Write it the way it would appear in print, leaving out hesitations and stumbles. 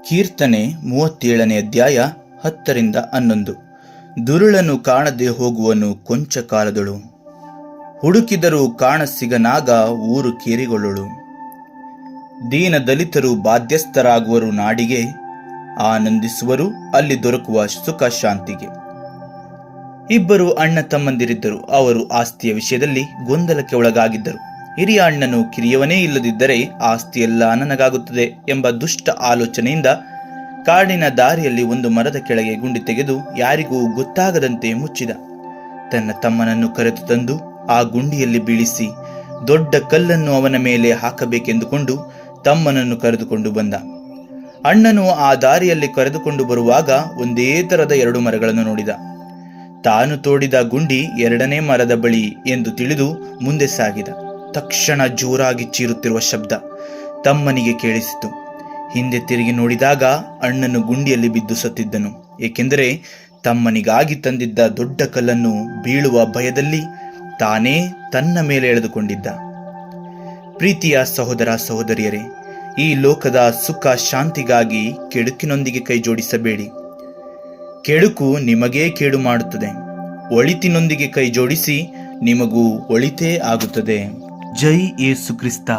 ಕೀರ್ತನೆ 37ನೇ ಅಧ್ಯಾಯ 10-11. ದುರುಳನು ಕಾಣದೆ ಹೋಗುವನು ಕೊಂಚ ಕಾಲದಳು, ಹುಡುಕಿದರೂ ಕಾಣಸಿಗನಾಗ ಊರು ಕೇರಿಗೊಳ್ಳಳು. ದೀನ ದಲಿತರು ಬಾಧ್ಯಸ್ಥರಾಗುವರು ನಾಡಿಗೆ, ಆನಂದಿಸುವರು ಅಲ್ಲಿ ದೊರಕುವ ಸುಖ ಶಾಂತಿಗೆ. ಇಬ್ಬರು ಅಣ್ಣ ತಮ್ಮಂದಿರಿದ್ದರು. ಅವರು ಆಸ್ತಿಯ ವಿಷಯದಲ್ಲಿ ಗೊಂದಲಕ್ಕೆ ಒಳಗಾಗಿದ್ದರು. ಹಿರಿಯ ಅಣ್ಣನು ಕಿರಿಯವನೇ ಇಲ್ಲದಿದ್ದರೆ ಆಸ್ತಿಯೆಲ್ಲ ನನಗಾಗುತ್ತದೆ ಎಂಬ ದುಷ್ಟ ಆಲೋಚನೆಯಿಂದ ಕಾಡಿನ ದಾರಿಯಲ್ಲಿ ಒಂದು ಮರದ ಕೆಳಗೆ ಗುಂಡಿ ತೆಗೆದು ಯಾರಿಗೂ ಗೊತ್ತಾಗದಂತೆ ಮುಚ್ಚಿದ. ತನ್ನ ತಮ್ಮನನ್ನು ಕರೆದು ತಂದು ಆ ಗುಂಡಿಯಲ್ಲಿ ಬೀಳಿಸಿ ದೊಡ್ಡ ಕಲ್ಲನ್ನು ಅವನ ಮೇಲೆ ಹಾಕಬೇಕೆಂದುಕೊಂಡು ತಮ್ಮನನ್ನು ಕರೆದುಕೊಂಡು ಬಂದ. ಅಣ್ಣನು ಆ ದಾರಿಯಲ್ಲಿ ಕರೆದುಕೊಂಡು ಬರುವಾಗ ಒಂದೇ ತರದ 2 ಮರಗಳನ್ನು ನೋಡಿದ. ತಾನು ತೋಡಿದ ಗುಂಡಿ 2ನೇ ಮರದ ಬಳಿ ಎಂದು ತಿಳಿದು ಮುಂದೆ ಸಾಗಿದ. ತಕ್ಷಣ ಜೋರಾಗಿ ಚೀರುತ್ತಿರುವ ಶಬ್ದ ತಮ್ಮನಿಗೆ ಕೇಳಿಸಿತು. ಹಿಂದೆ ತಿರುಗಿ ನೋಡಿದಾಗ ಅಣ್ಣನು ಗುಂಡಿಯಲ್ಲಿ ಬಿದ್ದು ಸತ್ತಿದ್ದನು. ಏಕೆಂದರೆ ತಮ್ಮನಿಗಾಗಿ ತಂದಿದ್ದ ದೊಡ್ಡ ಕಲ್ಲನ್ನು ಬೀಳುವ ಭಯದಲ್ಲಿ ತಾನೇ ತನ್ನ ಮೇಲೆ ಎಳೆದುಕೊಂಡಿದ್ದ. ಪ್ರೀತಿಯ ಸಹೋದರ ಸಹೋದರಿಯರೇ, ಈ ಲೋಕದ ಸುಖ ಶಾಂತಿಗಾಗಿ ಕೆಡುಕಿನೊಂದಿಗೆ ಕೈ ಜೋಡಿಸಬೇಡಿ. ಕೆಡುಕು ನಿಮಗೇ ಕೇಡು ಮಾಡುತ್ತದೆ. ಒಳಿತಿನೊಂದಿಗೆ ಕೈ ಜೋಡಿಸಿ, ನಿಮಗೂ ಒಳಿತೇ ಆಗುತ್ತದೆ. ಜೈ ಯೇಸು ಕ್ರಿಸ್ತ.